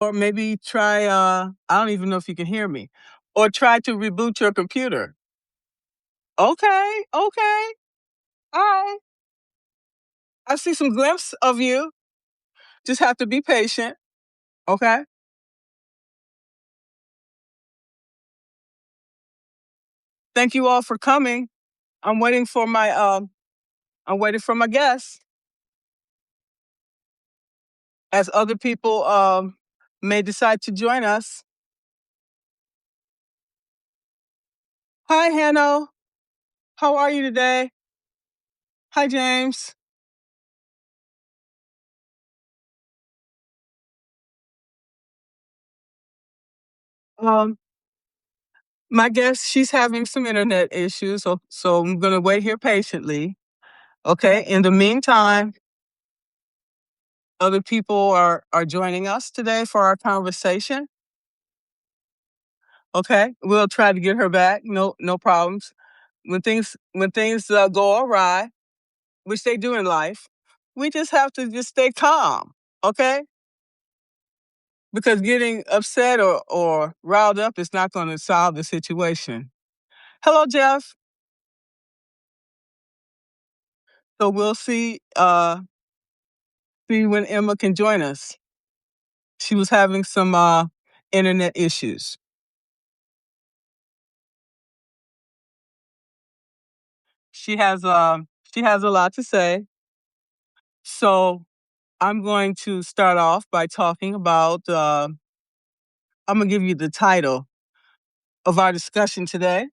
Or maybe try, I don't even know if you can hear me, or try to reboot your computer. Okay, okay, all right. I see some glimpse of you. Just have to be patient, okay? Thank you all for coming. I'm waiting for my guests as other people may decide to join us. Hi, Hannah. How are you today? Hi, James. Um, my guest, she's having some internet issues, so I'm gonna wait here patiently. Okay. In the meantime, other people are joining us today for our conversation. Okay, we'll try to get her back. No problems. When things go awry, which they do in life, we just have to just stay calm. Okay, because getting upset or riled up is not going to solve the situation. Hello, Jeff. So we'll see when Emma can join us. She was having some internet issues. She has she has a lot to say. So I'm going to start off by talking about. I'm gonna give you the title of our discussion today.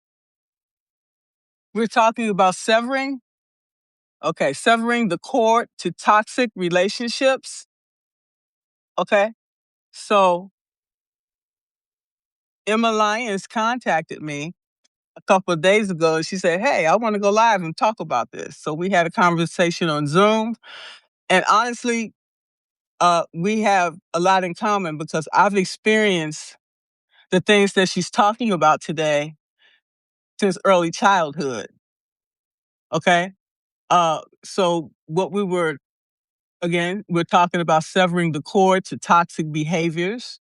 We're talking about severing. Okay, severing the cord to toxic relationships. Okay, so Emma Lyons contacted me a couple of days ago. And she said, "Hey, I want to go live and talk about this." So we had a conversation on Zoom, and honestly, we have a lot in common because I've experienced the things that she's talking about today since early childhood. Okay. So what we were, again, we're talking about severing the cord to toxic behaviors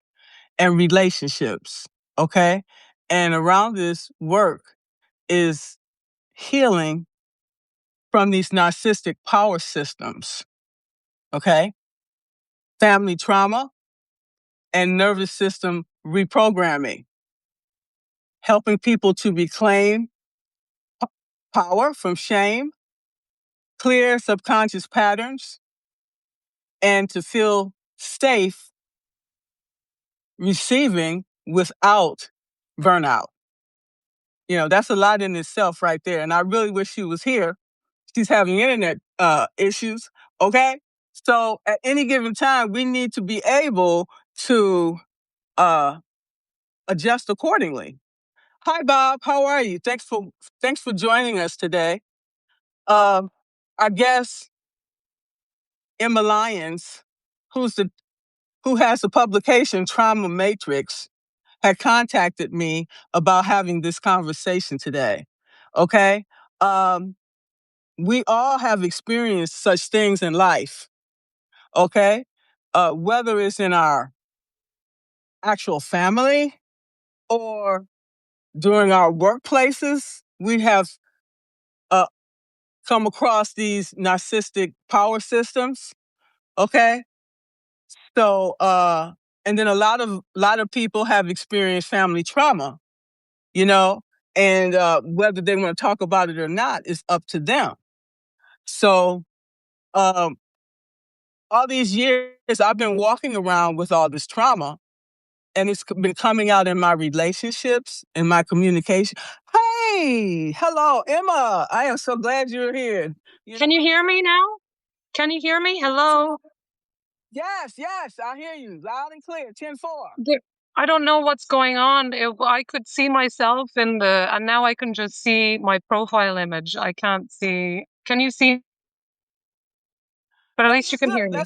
and relationships. Okay. And around this work is healing from these narcissistic power systems. Okay. Family trauma and nervous system reprogramming, helping people to reclaim power from shame, clear subconscious patterns, and to feel safe receiving without burnout. That's a lot in itself right there. And I really wish she was here. She's having internet issues. Okay. So at any given time, we need to be able to uh, adjust accordingly. Hi, Bob. How are you? Thanks for joining us today. Um, I guess Emma Lyons, who has the publication Trauma Matrix, had contacted me about having this conversation today. Okay. Um, we all have experienced such things in life. Okay. Whether it's in our actual family or during our workplaces, we have uh, come across these narcissistic power systems. Okay. So, and then a lot of people have experienced family trauma, you know, and whether they want to talk about it or not is up to them. So, um, all these years I've been walking around with all this trauma, and it's been coming out in my relationships and my communication. Hey, hello, Emma. I am so glad you're here. Can you hear me now? Can you hear me? Hello? Yes, yes, I hear you loud and clear. 10-4. I don't know what's going on. I could see myself and now I can just see my profile image. I can't see. Can you see? But at least you can hear me.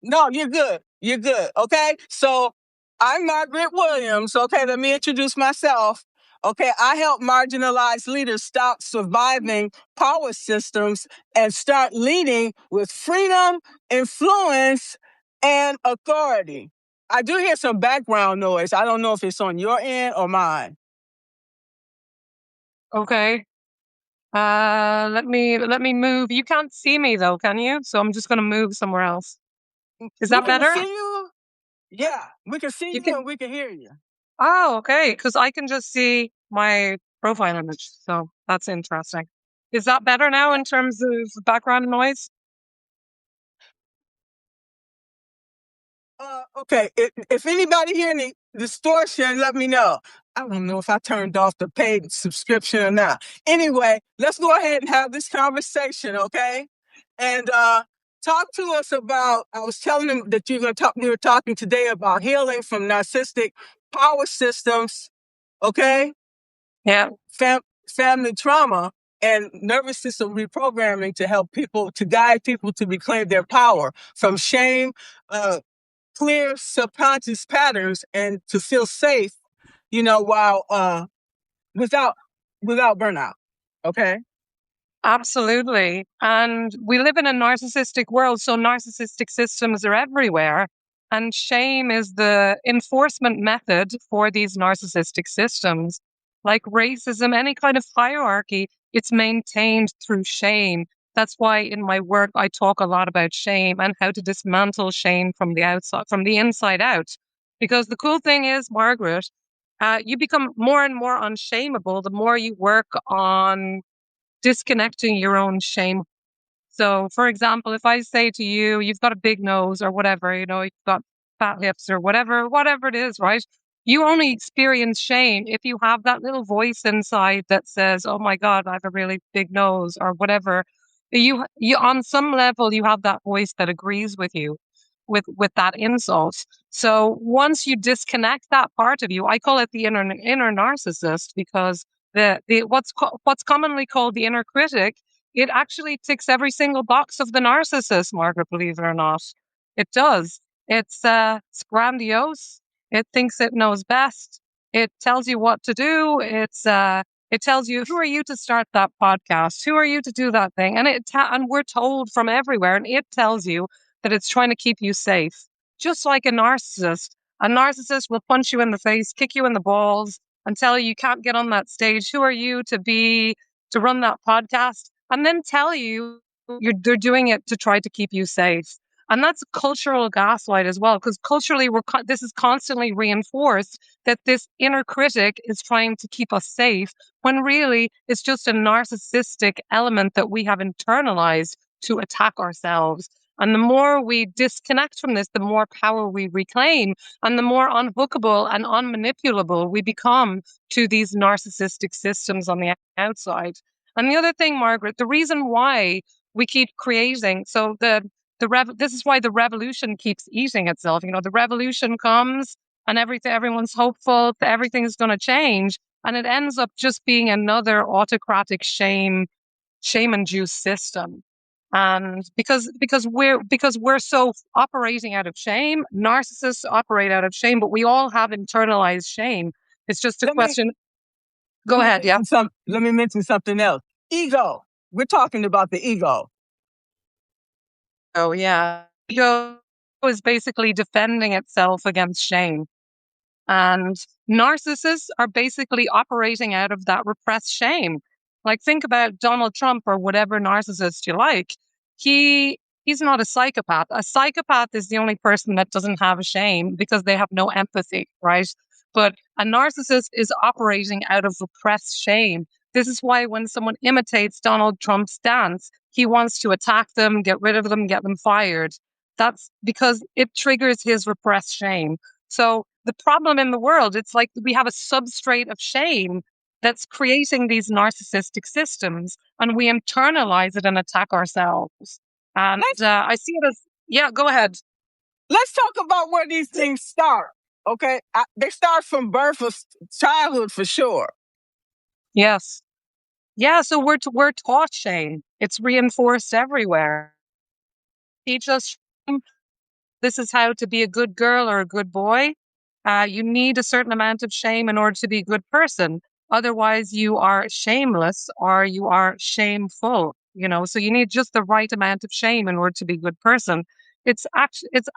No, you're good. You're good. Okay. So I'm Margaret Williams. Okay. Let me introduce myself. Okay. I help marginalized leaders stop surviving power systems and start leading with freedom, influence, and authority. I do hear some background noise. I don't know if it's on your end or mine. Okay. Let me move. You can't see me though, can you? So I'm just gonna move somewhere else. Is We that can better? see you. Yeah, we can see You you can. and we can hear you. Oh, okay. Because I can just see my profile image. So that's interesting. Is that better now Yeah. in terms of background noise? Okay. If anybody hear any distortion, let me know. I don't know if I turned off the paid subscription or not. Anyway, let's go ahead and have this conversation, okay? And talk to us about. I was telling them that you're going to talk. We were talking today about healing from narcissistic power systems, okay? Yeah, Family trauma and nervous system reprogramming to help people, to guide people to reclaim their power from shame, clear subconscious patterns, and to feel safe, while without without burnout. Okay. absolutely. And we live in a narcissistic world, so narcissistic systems are everywhere. And shame is the enforcement method for these narcissistic systems. Like racism, any kind of hierarchy, it's maintained through shame. That's why in my work, I talk a lot about shame and how to dismantle shame from the outside, from the inside out. Because the cool thing is, Margaret, you become more and more unshameable the more you work on disconnecting your own shame. So, for example, if I say to you, you've got a big nose or whatever, you've got fat hips or whatever it is, right? You only experience shame if you have that little voice inside that says, "Oh my God, I have a really big nose," or whatever. You on some level, you have that voice that agrees with you, with that insult. So once you disconnect that part of you, I call it the inner narcissist because what's commonly called the inner critic, it actually ticks every single box of the narcissist, Margaret, believe it or not. It does. It's grandiose. It thinks it knows best. It tells you what to do. It tells you, who are you to start that podcast? Who are you to do that thing? And we're told from everywhere, and it tells you that it's trying to keep you safe. Just like a narcissist. A narcissist will punch you in the face, kick you in the balls, and tell you can't get on that stage. Who are you to run that podcast? And then tell you they're doing it to try to keep you safe. And that's cultural gaslight as well, because culturally, this is constantly reinforced that this inner critic is trying to keep us safe, when really it's just a narcissistic element that we have internalized to attack ourselves. And the more we disconnect from this, the more power we reclaim, and the more unhookable and unmanipulable we become to these narcissistic systems on the outside. And the other thing, Margaret, the reason why we keep creating, so this is why the revolution keeps eating itself. The revolution comes and everyone's hopeful that everything is going to change, and it ends up just being another autocratic shame-induced system. And because we're so operating out of shame, narcissists operate out of shame, but we all have internalized shame. It's just a Let me question. let Go me ahead, yeah. mention some. Let me mention something else. Ego. We're talking about the ego. Oh, yeah. Ego is basically defending itself against shame. And narcissists are basically operating out of that repressed shame. Like, think about Donald Trump or whatever narcissist you like. He's not a psychopath. A psychopath is the only person that doesn't have a shame because they have no empathy, right? But a narcissist is operating out of repressed shame. This is why when someone imitates Donald Trump's dance, he wants to attack them, get rid of them, get them fired. That's because it triggers his repressed shame. So the problem in the world, it's like we have a substrate of shame that's creating these narcissistic systems, and we internalize it and attack ourselves. And Let's I see it as, yeah, go ahead. let's talk about where these things start. Okay, they start from birth or childhood for sure. Yes. Yeah, so we're taught shame. It's reinforced everywhere. Teach us shame. This is how to be a good girl or a good boy. You need a certain amount of shame in order to be a good person. Otherwise, you are shameless or you are shameful. So you need just the right amount of shame in order to be a good person. It's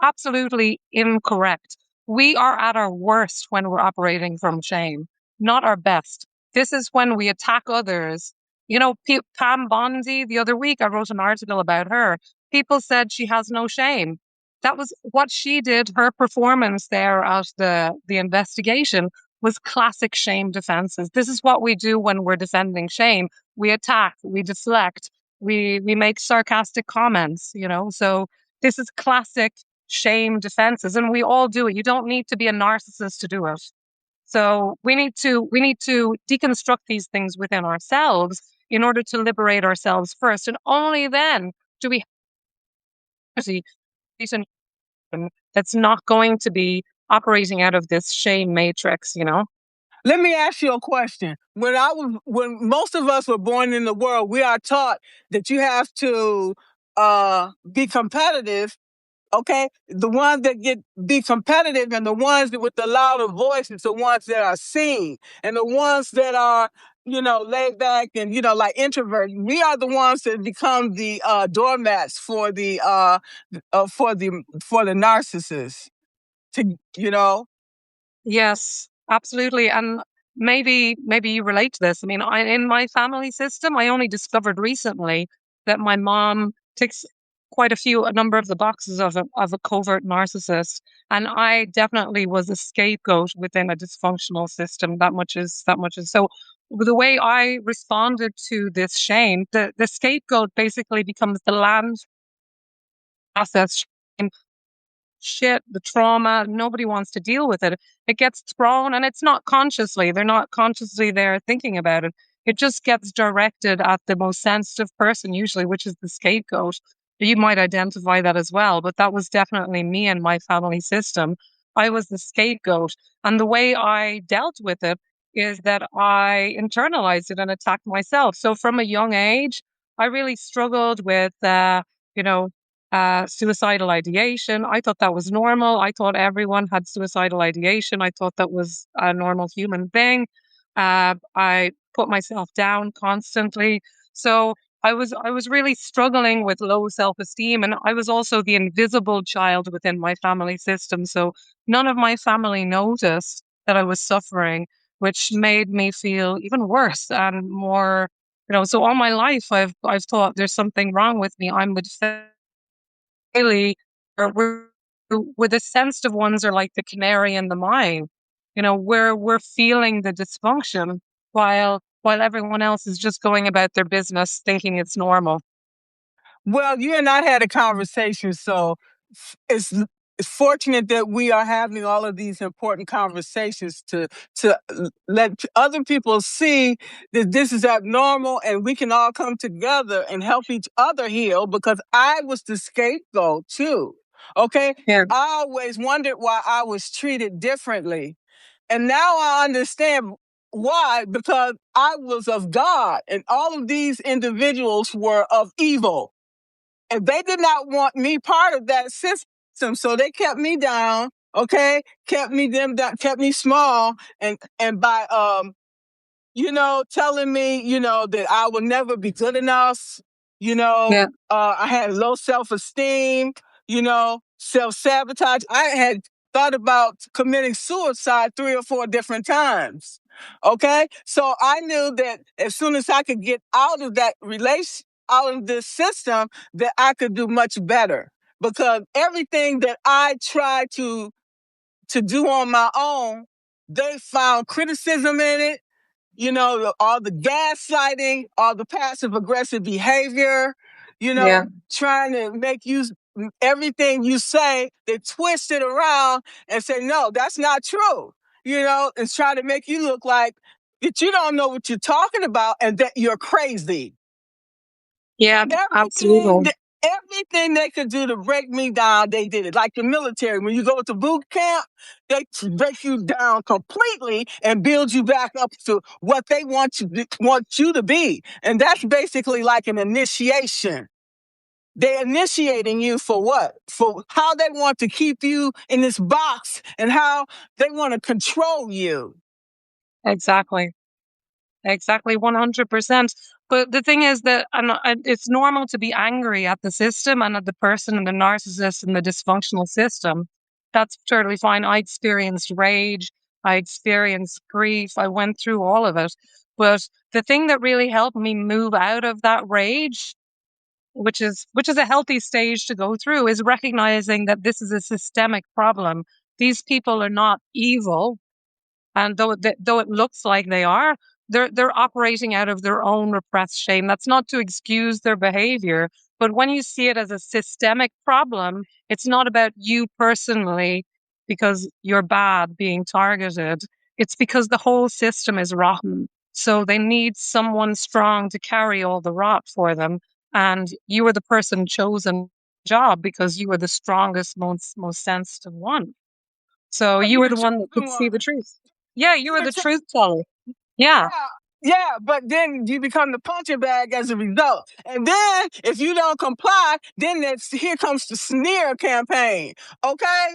absolutely incorrect. We are at our worst when we're operating from shame, not our best. This is when we attack others. You know, Pam Bondi, the other week, I wrote an article about her. People said she has no shame. That was what she did. Her performance there at the investigation was classic shame defenses. This is what we do when we're defending shame. We attack, we deflect, we make sarcastic comments, you know. So this is classic shame defenses, and we all do it. You don't need to be a narcissist to do it. So we need to deconstruct these things within ourselves in order to liberate ourselves first, and only then do we have a person that's not going to be operating out of this shame matrix, you know. Let me ask you a question. When most of us were born in the world, we are taught that you have to be competitive. Okay, the ones that be competitive and the ones that with the louder voices, the ones that are seen, and the ones that are, laid back and like introverted. We are the ones that become the doormats for the narcissist. To Yes, absolutely. And maybe you relate to this. I mean, in my family system, I only discovered recently that my mom ticks a number of the boxes of a covert narcissist, and I definitely was a scapegoat within a dysfunctional system. That much is so. The way I responded to this shame, the scapegoat basically becomes the land process shit, the trauma, nobody wants to deal with it. It gets thrown, and it's not consciously, they're not consciously there thinking about it. It just gets directed at the most sensitive person, usually, which is the scapegoat. You might identify that as well, but that was definitely me and my family system. I was the scapegoat. And the way I dealt with it is that I internalized it and attacked myself. So from a young age, I really struggled with, you know, suicidal ideation. I thought that was normal. I thought everyone had suicidal ideation. I thought that was a normal human thing. I put myself down constantly. So I was really struggling with low self-esteem, and I was also the invisible child within my family system. So none of my family noticed that I was suffering, which made me feel even worse and more. So all my life I've thought there's something wrong with me. I'm the really, or we're the sensitive ones are like the canary in the mine. We're feeling the dysfunction while everyone else is just going about their business thinking it's normal. Well, you and I had a conversation, so it's it's fortunate that we are having all of these important conversations to let other people see that this is abnormal and we can all come together and help each other heal, because I was the scapegoat too. Okay? Yeah. I always wondered why I was treated differently. And now I understand why, because I was of God and all of these individuals were of evil. And they did not want me part of that system, so they kept me down. Okay, kept me them down, kept me small, and by telling me, that I would never be good enough. Yeah. I had low self-esteem, self-sabotage. I had thought about committing suicide 3 or 4 different times. Okay. So I knew that as soon as I could get out of that out of this system, that I could do much better, because everything that I tried to do on my own, they found criticism in it, all the gaslighting, all the passive aggressive behavior, Yeah. trying to make you everything you say, they twist it around and say, no, that's not true. And try to make you look like that you don't know what you're talking about and that you're crazy. Yeah, Everything, absolutely. everything they could do to break me down, they did it. Like the military, when you go to boot camp, they break you down completely and build you back up to what they want you to be. And that's basically like an initiation. They're initiating you for what? For how they want to keep you in this box and how they want to control you. Exactly. Exactly, 100%. But the thing is that it's normal to be angry at the system and at the person and the narcissist and the dysfunctional system. That's totally fine. I experienced rage. I experienced grief. I went through all of it. But the thing that really helped me move out of that rage, which is a healthy stage to go through, is recognizing that this is a systemic problem. These people are not evil, and though it looks like they are, they're operating out of their own repressed shame. That's not to excuse their behavior, but when you see it as a systemic problem, it's not about you personally because you're bad being targeted. It's because the whole system is rotten. So they need someone strong to carry all the rot for them. And you were the person chosen job because you were the strongest, most sensitive one. So But you you were the the one that chosen could see the one. truth. Yeah, you You were the the cho- truth teller. Yeah, yeah. Yeah, but then you become the punching bag as a result. And then if you don't comply, then here comes the sneer campaign. Okay?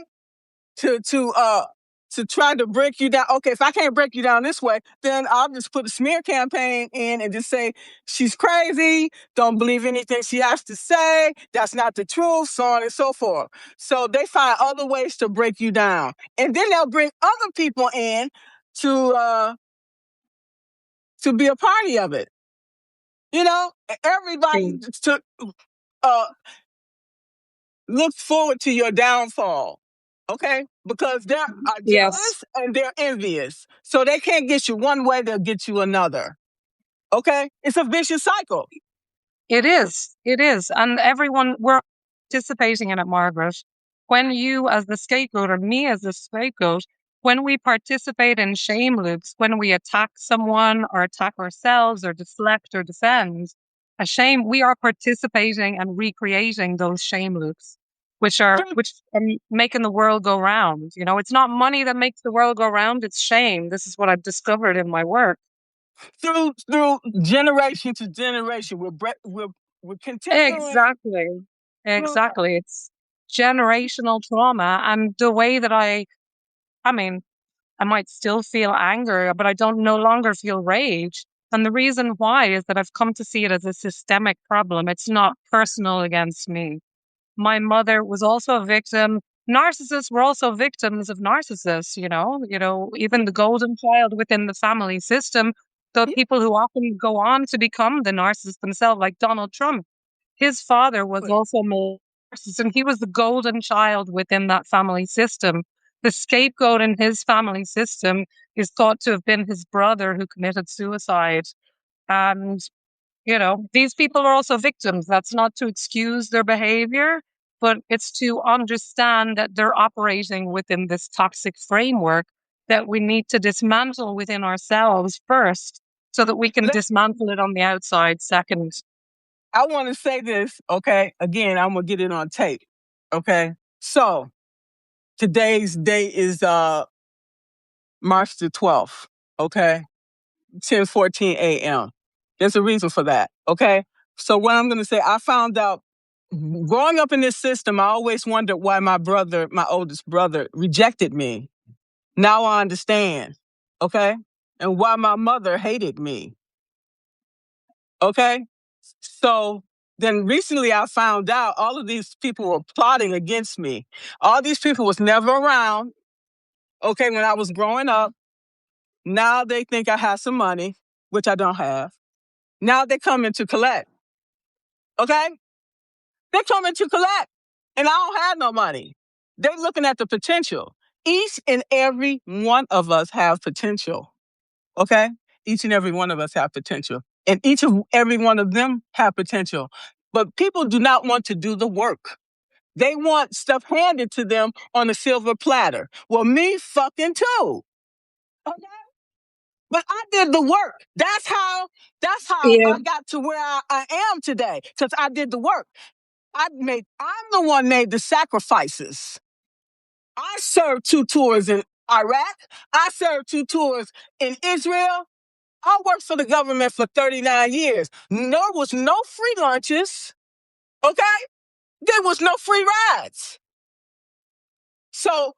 To try to break you down. Okay, if I can't break you down this way, then I'll just put a smear campaign in and just say she's crazy, don't believe anything she has to say, that's not the truth, so on and so forth. So they find other ways to break you down. And then they'll bring other people in to uh to be a party of it. You know, everybody true. to uh look forward to your downfall. Okay? Because they are Yes, jealous and they're envious. So they can't get you one way, they'll get you another. Okay? It's a vicious cycle. it is. It is. And everyone, we're participating in it, Margaret. When you, as the scapegoat, or me as the scapegoat, when we participate in shame loops, when we attack someone or attack ourselves or deflect or defend a shame, we are participating and recreating those shame loops, which are making the world go round. You know, it's not money that makes the world go round, it's shame. This is what I've discovered in my work. Through generation to generation, we're continuing. Exactly. Exactly. It's generational trauma. And the way that I mean, I might still feel anger, but I don't no longer feel rage. And the reason why is that I've come to see it as a systemic problem. It's not personal against me. My mother was also a victim. Narcissists were also victims of narcissists, even the golden child within the family system, the people who often go on to become the narcissist themselves, like Donald Trump. His father was also a narcissist, and he was the golden child within that family system. The scapegoat in his family system is thought to have been his brother who committed suicide. And these people are also victims. That's not to excuse their behavior, but it's to understand that they're operating within this toxic framework that we need to dismantle within ourselves first so that we can dismantle it on the outside second. I want to say this, okay? Again, I'm gonna get it on tape. Okay. So today's date is March the 12th. Okay. 10:14 a.m. There's a reason for that. Okay. So what I'm gonna say, I found out growing up in this system, I always wondered why my oldest brother, rejected me. Now I understand. Okay. And why my mother hated me. Okay. So then recently I found out all of these people were plotting against me. All these people was never around. Okay. When I was growing up, now they think I have some money, which I don't have. Now they're coming to collect. Okay. They're coming to collect. And I don't have no money. They're looking at the potential. Each and every one of us have potential. Okay? Each and every one of us have potential. And each and every one of them have potential. But people do not want to do the work. They want stuff handed to them on a silver platter. Well, me fucking too. Okay? But I did the work. That's how Yeah. I got to where I am today. Because I did the work. I'm the one made the sacrifices. I served 2 tours in Iraq. I served 2 tours in Israel. I worked for the government for 39 years. There was no free lunches. Okay? There was no free rides. So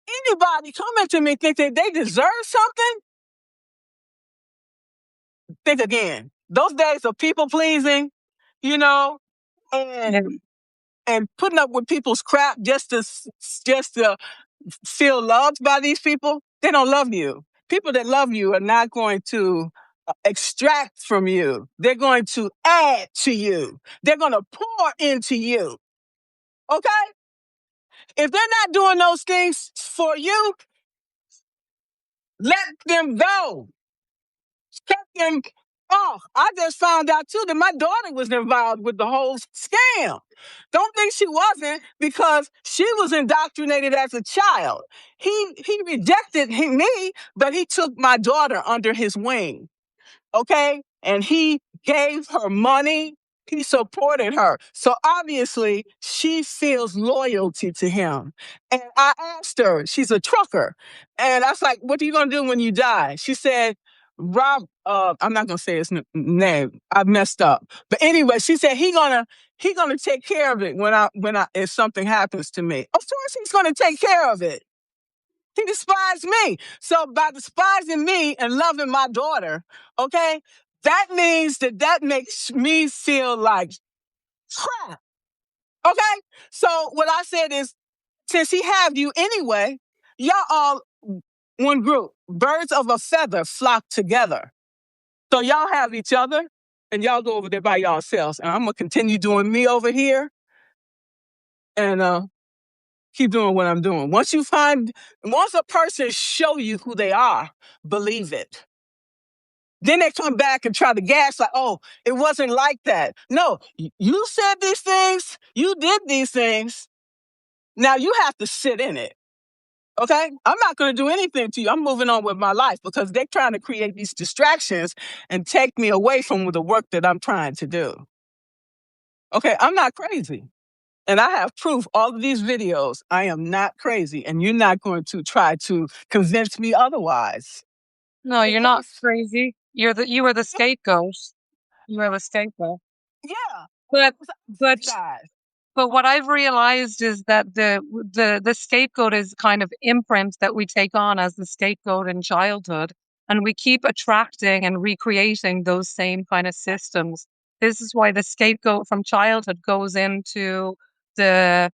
anybody coming to me think that they deserve something, think again. Those days of people pleasing, you know, and Yeah. and putting up with people's crap just to feel loved by these people, they don't love you. People that love you are not going to extract from you. They're going to add to you. They're going to pour into you. Okay? If they're not doing those things for you, let them go. Cut them off. I just found out too that my daughter was involved with the whole scam. Don't think she wasn't, because she was indoctrinated as a child. He rejected me, but he took my daughter under his wing. Okay? And he gave her money. He supported her. So obviously, she feels loyalty to him. And I asked her, she's a trucker. And I was like, what are you going to do when you die? She said, Rob, I'm not going to say his name. I messed up. But anyway, she said, he gonna take care of it if something happens to me. Of course, he's going to take care of it. He despised me. So by despising me and loving my daughter, okay, that means that makes me feel like crap. Okay? So what I said is, since he have you anyway, y'all all one group. Birds of a feather flock together. So y'all have each other, and y'all go over there by yourselves. And I'm going to continue doing me over here, and keep doing what I'm doing. Once a person show you who they are, believe it. Then they come back and try to gaslight, oh, it wasn't like that. No, you said these things, you did these things. Now you have to sit in it. Okay? I'm not going to do anything to you. I'm moving on with my life, because they're trying to create these distractions and take me away from the work that I'm trying to do. Okay? I'm not crazy. And I have proof, all of these videos, I am not crazy. And you're not going to try to convince me otherwise. No, you're not crazy. You are the scapegoat. You are the scapegoat. Yeah. But Guys. but what I've realized is that the scapegoat is kind of imprint that we take on as the scapegoat in childhood, and we keep attracting and recreating those same kind of systems. This is why the scapegoat from childhood goes into the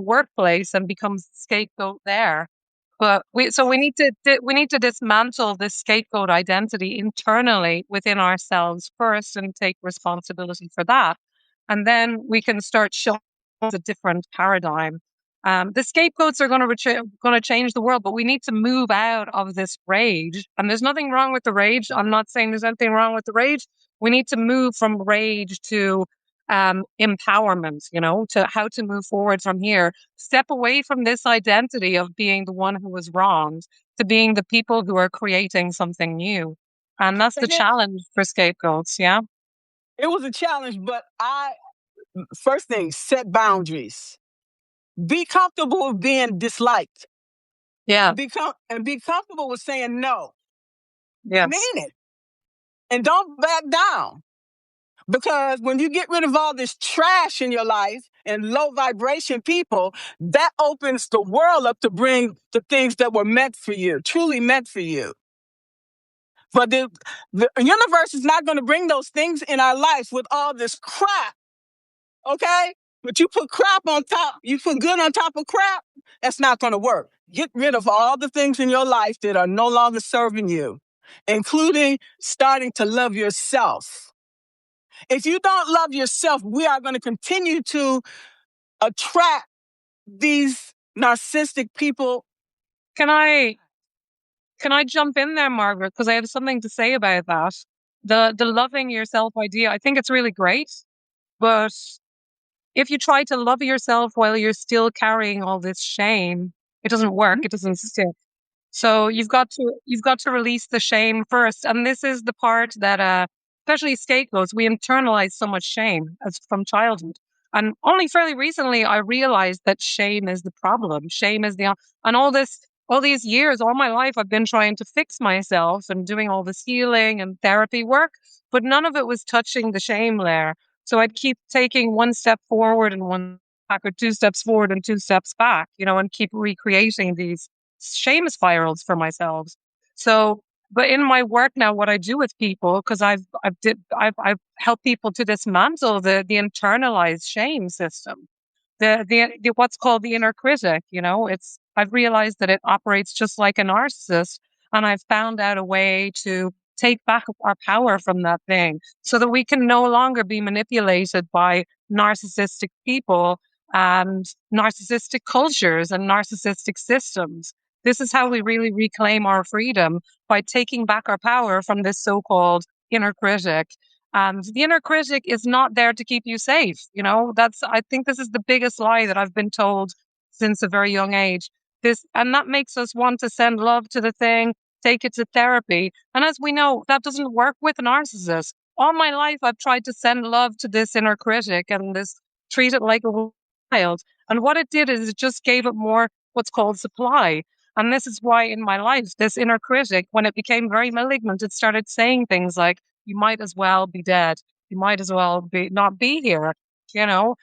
workplace and becomes the scapegoat there. But we need to dismantle this scapegoat identity internally within ourselves first and take responsibility for that. And then we can start showing a different paradigm. The scapegoats are going to change the world, but we need to move out of this rage. And there's nothing wrong with the rage. I'm not saying there's anything wrong with the rage. We need to move from rage to empowerment, to how to move forward from here. Step away from this identity of being the one who was wronged to being the people who are creating something new. And that's the challenge for scapegoats. Yeah. It was a challenge, but first thing, set boundaries. Be comfortable with being disliked. Yeah. Be comfortable with saying no. Yes. Mean it. And don't back down. Because when you get rid of all this trash in your life and low vibration people, that opens the world up to bring the things that were meant for you, truly meant for you. But the universe is not going to bring those things in our life with all this crap. Okay? But you put crap on top, you put good on top of crap, that's not going to work. Get rid of all the things in your life that are no longer serving you, including starting to love yourself. If you don't love yourself, we are going to continue to attract these narcissistic people. Can I jump in there, Margaret? Because I have something to say about that. The loving yourself idea, I think it's really great. But if you try to love yourself while you're still carrying all this shame, it doesn't work. It doesn't stick. So you've got to release the shame first. And this is the part that especially scapegoats, we internalize so much shame as from childhood. And only fairly recently I realized that shame is the problem. Shame is and all these years, all my life, I've been trying to fix myself and doing all this healing and therapy work, but none of it was touching the shame layer. So I'd keep taking one step forward and one back, or two steps forward and two steps back, and keep recreating these shame spirals for myself. So, but in my work now, what I do with people, because I've helped people to dismantle the internalized shame system. the what's called the inner critic. I've realized that it operates just like a narcissist, and I've found out a way to take back our power from that thing so that we can no longer be manipulated by narcissistic people and narcissistic cultures and narcissistic systems. This is how we really reclaim our freedom, by taking back our power from this so-called inner critic. And the inner critic is not there to keep you safe. I think this is the biggest lie that I've been told since a very young age. And that makes us want to send love to the thing, take it to therapy. And as we know, that doesn't work with narcissists. All my life, I've tried to send love to this inner critic and treat it like a child. And what it did is it just gave it more what's called supply. And this is why in my life, this inner critic, when it became very malignant, it started saying things like, you might as well be dead. You might as well not be here. You know,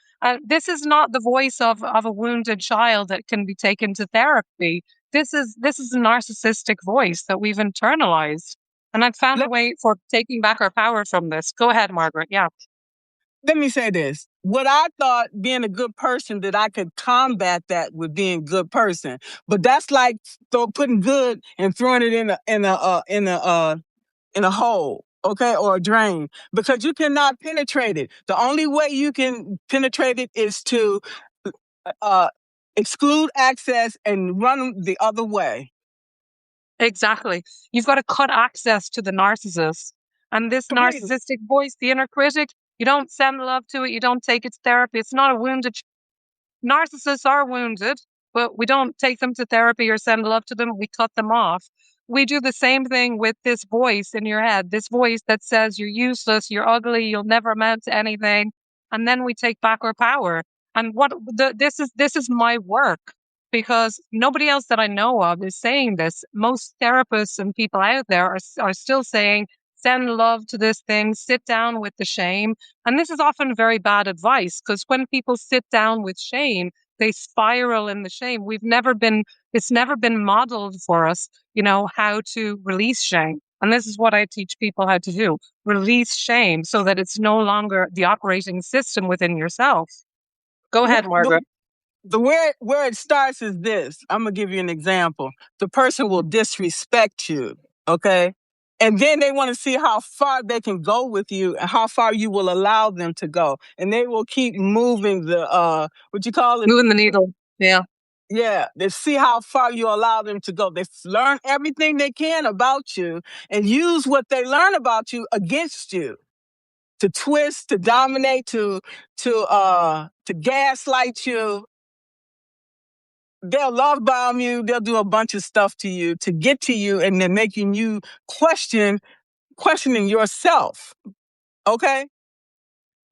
this is not the voice of a wounded child that can be taken to therapy. This is a narcissistic voice that we've internalized. And I've found a Let, way for taking back our power from this. Go ahead, Margaret. Yeah. let me say this. What I thought being a good person, that I could combat that with being a good person. But that's like putting good and throwing it in a hole, okay, or a drain, because you cannot penetrate it. The only way you can penetrate it is to uh, exclude access and run the other way. Exactly. You've got to cut access to the narcissist. And this Completely. narcissistic voice, the inner critic, you don't send love to it. You don't take it to therapy. It's not a wounded. Narcissists are wounded, but we don't take them to therapy or send love to them. We cut them off. We do the same thing with this voice in your head, this voice that says you're useless, you're ugly, you'll never amount to anything. And then we take back our power. And this is my work, because nobody else that I know of is saying this. Most therapists and people out there are still saying, send love to this thing, sit down with the shame. And this is often very bad advice, because when people sit down with shame, they spiral in the shame. It's never been modeled for us, how to release shame. And this is what I teach people how to do: release shame so that it's no longer the operating system within yourself. Go ahead, The, Margaret. the where it starts is this. I'm gonna give you an example. The person will disrespect you, okay? And then they want to see how far they can go with you and how far you will allow them to go. And they will keep moving the what you call it? Moving the needle. Yeah. Yeah, they see how far you allow them to go. They learn everything they can about you and use what they learn about you against you, to twist, to dominate, to gaslight you. They'll love bomb you. They'll do a bunch of stuff to you to get to you, and then making you questioning yourself. Okay.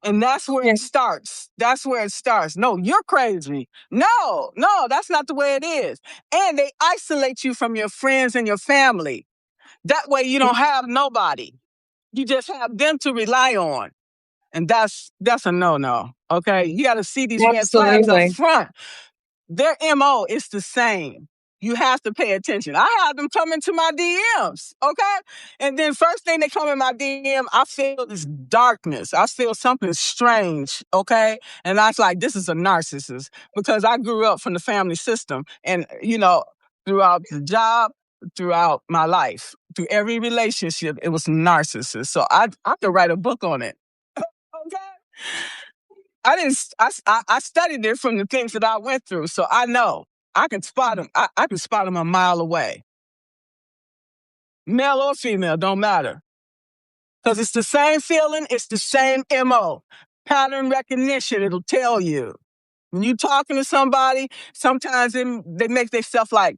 And that's where Yeah. it starts. That's where it starts. No, you're crazy. No, that's not the way it is. And they isolate you from your friends and your family. That way you don't have nobody. You just have them to rely on. And that's a no. Okay. You got to see these red flags up Absolutely. front. Their MO is the same. You have to pay attention. I have them come into my DMs, okay? And then first thing they come in my DM, I feel this darkness. I feel something strange, okay? And I was like, this is a narcissist, because I grew up from the family system, and throughout the job, throughout my life, through every relationship, it was narcissist. So I could write a book on it. Okay. I didn't. I studied it from the things that I went through, so I know I can spot them. I can spot them a mile away, male or female, don't matter, because it's the same feeling. It's the same MO. Pattern recognition. It'll tell you when you're talking to somebody. Sometimes they make themselves like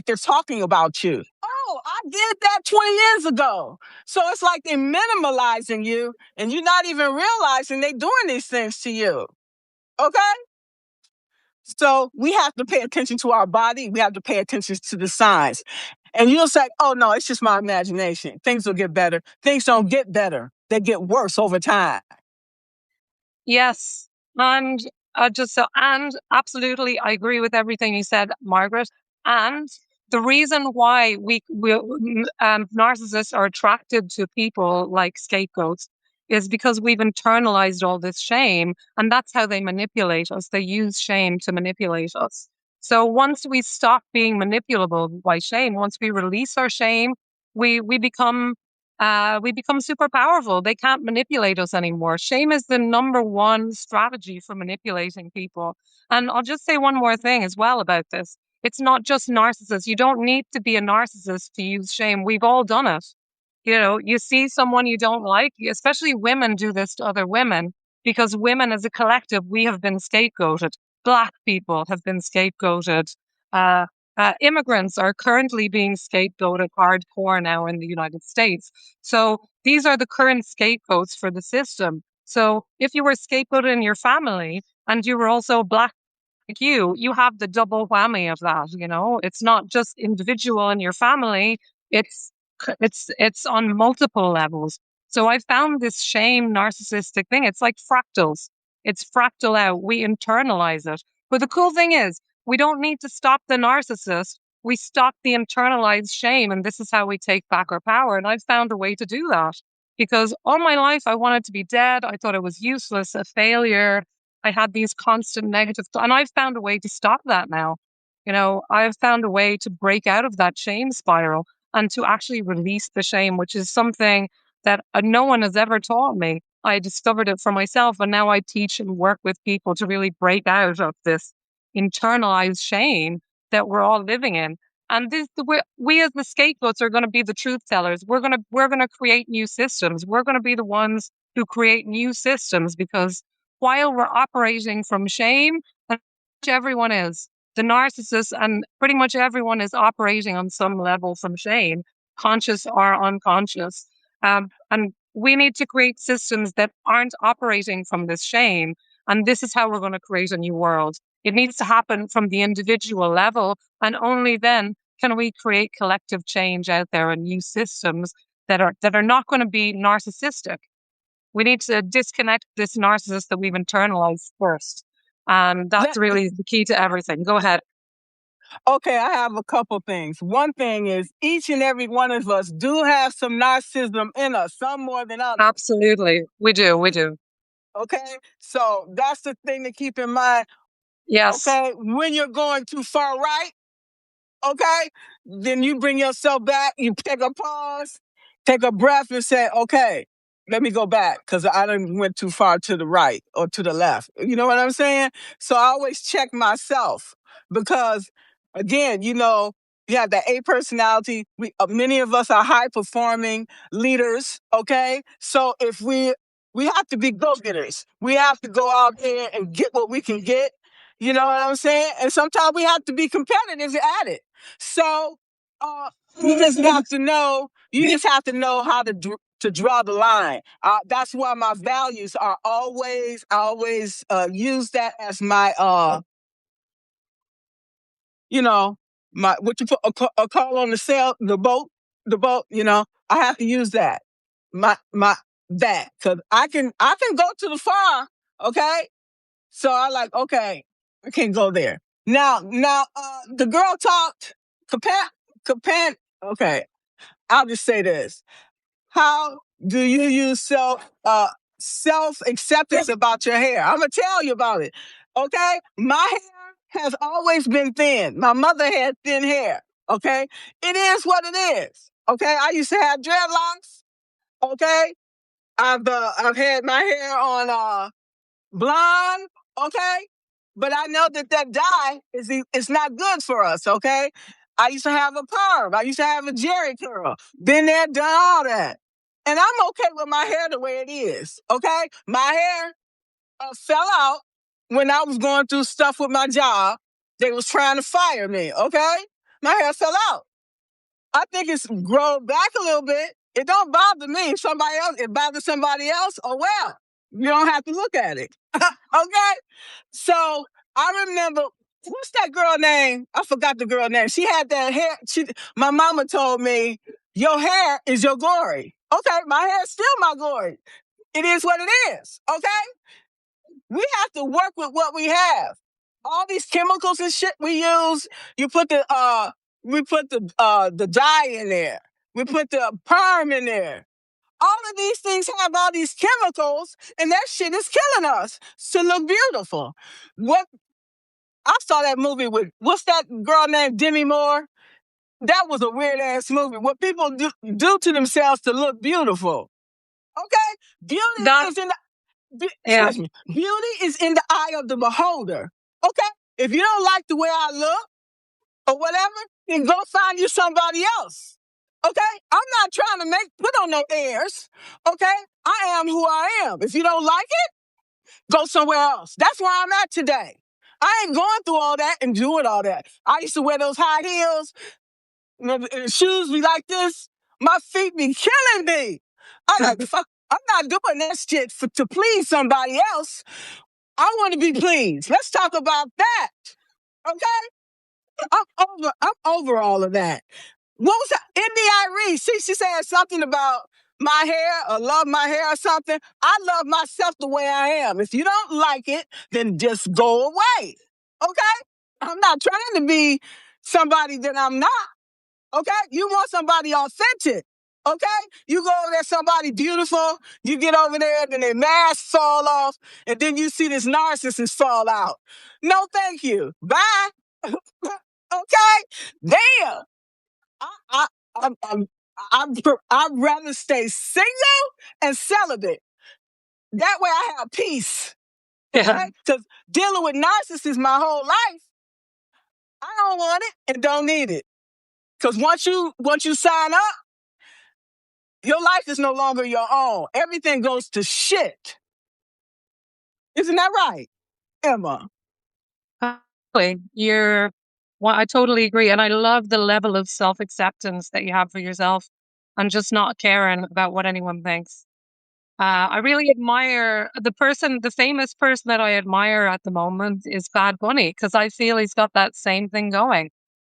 they're talking about you. Oh, I did that 20 years ago. So it's like they're minimalizing you, and you're not even realizing they're doing these things to you. Okay. So we have to pay attention to our body. We have to pay attention to the signs. And you'll say, oh, no, it's just my imagination. Things will get better. Things don't get better. They get worse over time. Yes. And and absolutely, I agree with everything you said, Margaret. And the reason why narcissists are attracted to people like scapegoats is because we've internalized all this shame. And that's how they manipulate us. They use shame to manipulate us. So once we stop being manipulable by shame, once we release our shame, we become we become super powerful. They can't manipulate us anymore. Shame is the number one strategy for manipulating people. And I'll just say one more thing as well about this. It's not just narcissists. You don't need to be a narcissist to use shame. We've all done it. You know, you see someone you don't like, especially women do this to other women because women as a collective, we have been scapegoated. Black people have been scapegoated. Uh, Immigrants are currently being scapegoated hardcore now in the United States. So these are the current scapegoats for the system. So if you were scapegoated in your family and you were also black like you have the double whammy of that, you know? It's not just individual in your family, it's it's on multiple levels. So I found this shame narcissistic thing. It's like fractals. It's fractal out. We internalize it. But the cool thing is, we don't need to stop the narcissist. We stop the internalized shame, and this is how we take back our power. And I've found a way to do that because all my life I wanted to be dead. I thought it was useless, a failure. I had these constant negative, and I've found a way to stop that now. You know, I've found a way to break out of that shame spiral and to actually release the shame, which is something that no one has ever taught me. I discovered it for myself, and now I teach and work with people to really break out of this internalized shame that we're all living in. And we as the scapegoats are going to be the truth tellers. We're gonna create new systems. We're going to be the ones who create new systems because while we're operating from shame, and everyone is. The narcissist and pretty much everyone is operating on some level from shame, conscious or unconscious. And we need to create systems that aren't operating from this shame. And this is how we're going to create a new world. It needs to happen from the individual level. And only then can we create collective change out there and new systems that are not going to be narcissistic. We need to disconnect this narcissist that we've internalized first. And that's Let, really the key to everything. Go ahead. okay, I have a couple things. One thing is each and every one of us do have some narcissism in us, some more than others. Absolutely. We do. We do. Okay, so that's the thing to keep in mind. Yes. Okay, when you're going too far right, okay, then you bring yourself back, you take a pause, take a breath and say, okay, let me go back because I didn't went too far to the right or to the left. You know what I'm saying? So I always check myself because again, you know, you have the A personality. Many of us are high performing leaders. Okay, so if we have to be go getters, we have to go out there and get what we can get. You know what I'm saying? And sometimes we have to be competitive at it. So uh, you just have to know. You just have to know how to draw the line. That's why my values are always. I always use that as my you know, my what you put a call on the sail, the boat. You know, I have to use that. My that because I can go to the far. Okay, so I like okay, I can't go there. Now, the girl talked. Capan. Okay, I'll just say this: how do you use self acceptance about your hair? I'm gonna tell you about it. Okay, my hair has always been thin. My mother had thin hair. Okay, it is what it is. Okay, I used to have dreadlocks. Okay, I've had my hair on blonde, okay? But I know that dye is not good for us, okay? I used to have a perm. I used to have a jerry curl. Been there, done all that. And I'm okay with my hair the way it is, okay? My hair fell out when I was going through stuff with my job. They was trying to fire me, okay? My hair fell out. I think it's grown back a little bit. It don't bother me. If somebody else, it bothers somebody else, oh well. You don't have to look at it. Okay? So I remember what's that girl name? I forgot the girl name. She had that hair. My mama told me, your hair is your glory. Okay, my hair is still my glory. It is what it is. Okay? We have to work with what we have. All these chemicals and shit we use, you put the we put the dye in there. We put the perm in there. All of these things have all these chemicals, and that shit is killing us to look beautiful. What I saw that movie with, what's that girl named Demi Moore? That was a weird ass movie. What people do to themselves to look beautiful. Okay, beauty That, is in the yeah. excuse me. Beauty is in the eye of the beholder. Okay, if you don't like the way I look or whatever, then go find you somebody else. Okay, I'm not trying to put on no airs. Okay, I am who I am. If you don't like it, go somewhere else. That's where I'm at today. I ain't going through all that and doing all that. I used to wear those high heels, shoes be like this. My feet be killing me. I'm like, fuck, I'm not doing that shit to please somebody else. I want to be pleased. Let's talk about that. Okay? I'm over all of that. What was that? Indy Irene? She said something about my hair or love my hair or something. I love myself the way I am. If you don't like it, then just go away. Okay? I'm not trying to be somebody that I'm not. Okay? You want somebody authentic. Okay? You go over there, somebody beautiful, you get over there, then their mask fall off, and then you see this narcissist fall out. No, thank you. Bye. Okay? Damn. I, I, I'm, I'd rather stay single and celibate. That way I have peace. Yeah. Okay? Because dealing with narcissists my whole life, I don't want it and don't need it. Because once you sign up, your life is no longer your own. Everything goes to shit. Isn't that right, Emma? Exactly. Well, I totally agree. And I love the level of self acceptance that you have for yourself and just not caring about what anyone thinks. I really admire the famous person that I admire at the moment is Bad Bunny, because I feel he's got that same thing going.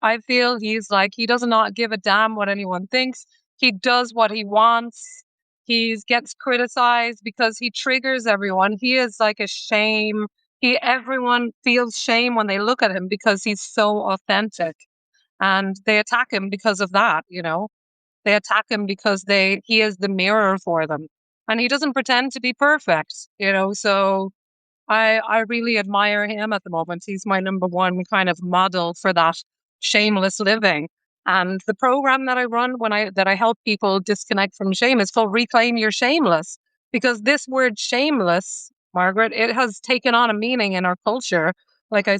I feel he's like, he does not give a damn what anyone thinks. He does what he wants. He gets criticized because he triggers everyone. He is like a shame. Everyone feels shame when they look at him because he's so authentic, and they attack him because of that, they attack him because he is the mirror for them. And he doesn't pretend to be perfect. So I really admire him at the moment. He's my number one kind of model for that shameless living. And the program that I run that I help people disconnect from shame is called Reclaim Your Shameless. Because this word shameless, Margaret, it has taken on a meaning in our culture. Like I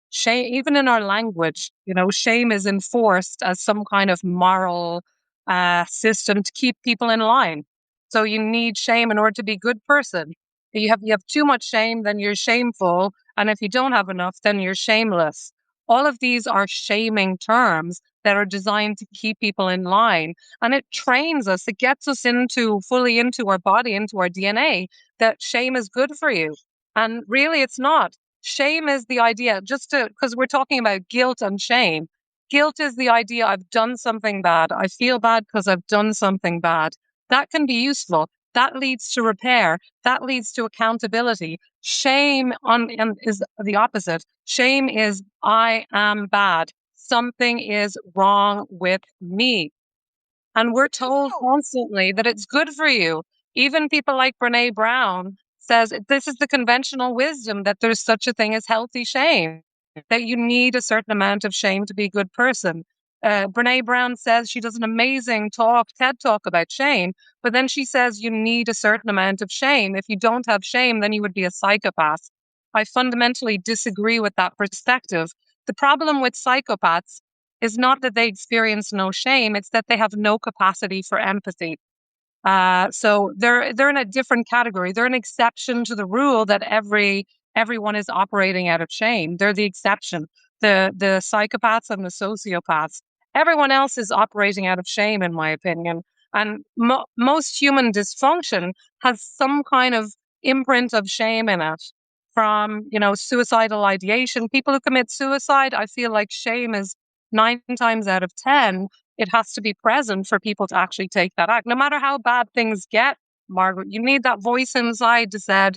shame, even in our language, shame is enforced as some kind of moral system to keep people in line. So you need shame in order to be a good person. You have too much shame, then you're shameful, and if you don't have enough, then you're shameless. All of these are shaming terms that are designed to keep people in line, and it trains us. It gets us fully into our body, into our DNA, that shame is good for you, and really, it's not. Shame is the idea, because we're talking about guilt and shame. Guilt is the idea I've done something bad. I feel bad because I've done something bad. That can be useful. That leads to repair. That leads to accountability. Shame is the opposite. Shame is I am bad. Something is wrong with me. And we're told constantly that it's good for you. Even people like Brene Brown says this is the conventional wisdom that there's such a thing as healthy shame, that you need a certain amount of shame to be a good person. Brene Brown says she does an amazing TED talk about shame, but then she says you need a certain amount of shame. If you don't have shame, then you would be a psychopath. I fundamentally disagree with that perspective. The problem with psychopaths is not that they experience no shame, it's that they have no capacity for empathy. So they're in a different category. They're an exception to the rule that everyone is operating out of shame. They're the exception. The psychopaths and the sociopaths. Everyone else is operating out of shame, in my opinion. And most human dysfunction has some kind of imprint of shame in it. From suicidal ideation, people who commit suicide, I feel like shame is 9 times out of 10 it has to be present for people to actually take that act. No matter how bad things get, Margaret, you need that voice inside to say,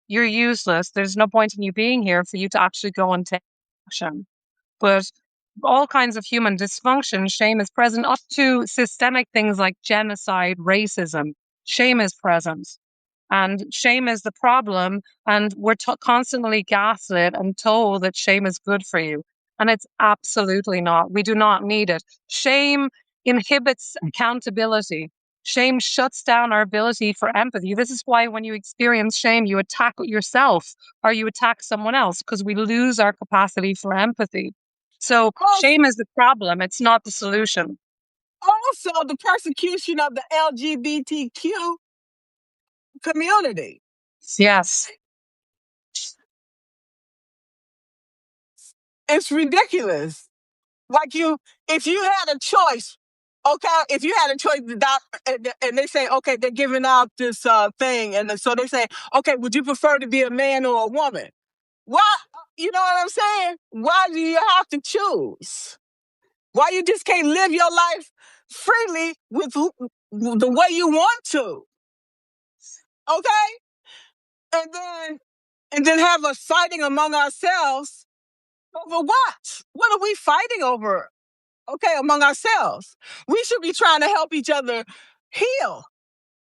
you're useless. There's no point in you being here for you to actually go and take action. But all kinds of human dysfunction, shame is present up to systemic things like genocide, racism. shame is present. And shame is the problem. And we're constantly gaslit and told that shame is good for you. And it's absolutely not. We do not need it. Shame inhibits accountability. Shame shuts down our ability for empathy. This is why when you experience shame, you attack yourself or you attack someone else because we lose our capacity for empathy. So Also, shame is the problem. It's not the solution. also the persecution of the LGBTQ community. Yes, It's ridiculous. Like if you had a choice, okay, if you had a choice, the doctor, and they say, okay, they're giving out this thing, and so they say, okay, would you prefer to be a man or a woman? Why? You know what I'm saying? Why do you have to choose? Why you just can't live your life freely with the way you want to? Okay, and then have us fighting among ourselves over what? What are we fighting over? Okay, among ourselves. We should be trying to help each other heal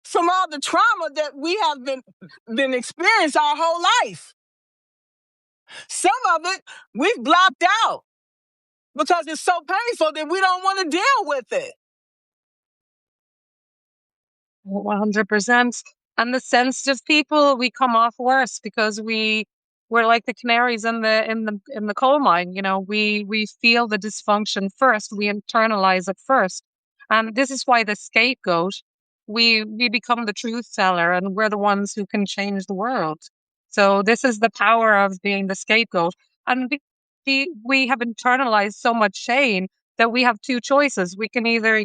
from all the trauma that we have been experienced our whole life. Some of it we've blocked out because it's so painful that we don't want to deal with it. 100%. And the sensitive people, we come off worse because we're like the canaries in the coal mine. We feel the dysfunction first. We internalize it first. And this is why the scapegoat, we become the truth teller and we're the ones who can change the world. So this is the power of being the scapegoat. And we have internalized so much shame that we have two choices. We can either,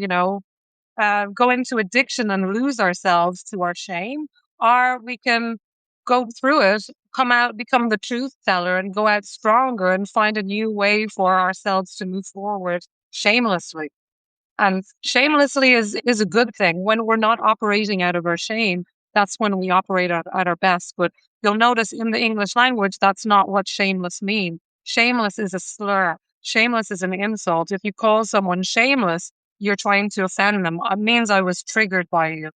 go into addiction and lose ourselves to our shame, or we can go through it, come out, become the truth teller, and go out stronger and find a new way for ourselves to move forward shamelessly. And shamelessly is a good thing. When we're not operating out of our shame, that's when we operate at our best. But you'll notice in the English language, that's not what shameless means. Shameless is a slur. Shameless is an insult. If you call someone shameless, you're trying to offend them. It means I was triggered by you.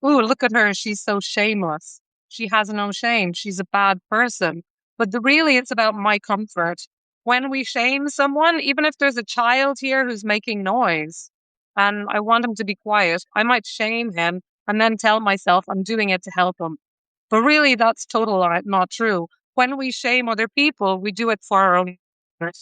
Ooh, look at her. She's so shameless. She has no shame. She's a bad person. But really, it's about my comfort. When we shame someone, even if there's a child here who's making noise and I want him to be quiet, I might shame him and then tell myself I'm doing it to help him. But really, that's totally not true. When we shame other people, we do it for our own good.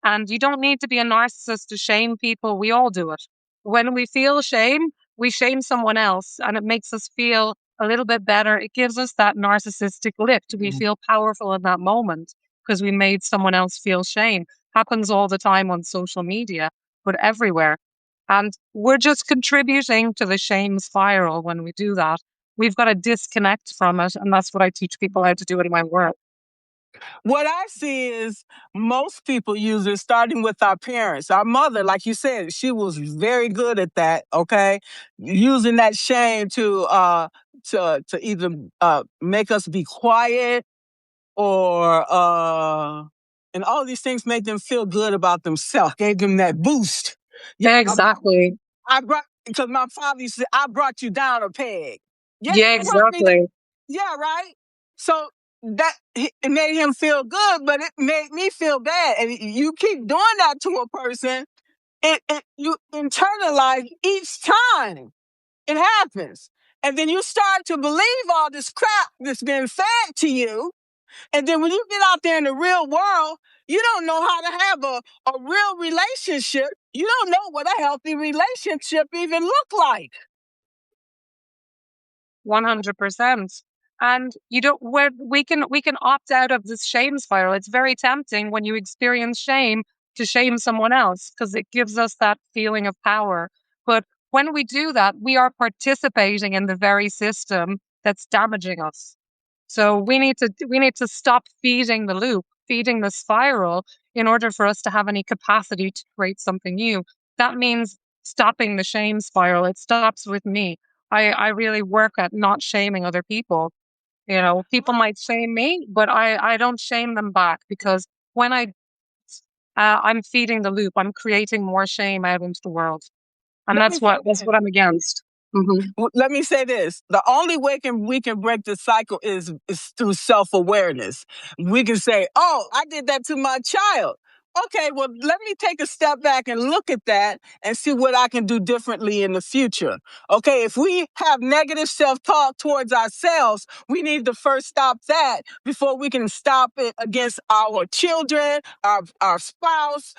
And you don't need to be a narcissist to shame people. We all do it. When we feel shame, we shame someone else and it makes us feel a little bit better. It gives us that narcissistic lift. We feel powerful in that moment because we made someone else feel shame. Happens all the time on social media, but everywhere. And we're just contributing to the shame spiral when we do that. We've got to disconnect from it. And that's what I teach people how to do in my work. What I see is most people use it starting with our parents. Our mother, like you said, she was very good at that, okay? Using that shame to either make us be quiet or and all these things make them feel good about themselves, gave them that boost. Yeah, Exactly. I brought because my father used to say, I brought you down a peg. Yeah, Yeah, you brought me down. exactly. Yeah, right. So it made him feel good, but it made me feel bad. And you keep doing that to a person, you internalize each time it happens. And then you start to believe all this crap that's been fed to you. And then when you get out there in the real world, you don't know how to have a real relationship. You don't know what a healthy relationship even look like. 100%. And you don't where we can opt out of this shame spiral. It's very tempting when you experience shame to shame someone else because it gives us that feeling of power. But when we do that, we are participating in the very system that's damaging us. So we need to stop feeding the loop, feeding the spiral in order for us to have any capacity to create something new. That means stopping the shame spiral. It stops with me. I really work at not shaming other people. People might shame me, but I don't shame them back because when I'm feeding the loop, I'm creating more shame out into the world. And Let me say that's this. what I'm against. Let me say this. The only way we can break the cycle is through self-awareness. We can say, oh, I did that to my child. Okay, well, let me take a step back and look at that and see what I can do differently in the future. Okay, if we have negative self-talk towards ourselves, we need to first stop that before we can stop it against our children, our spouse,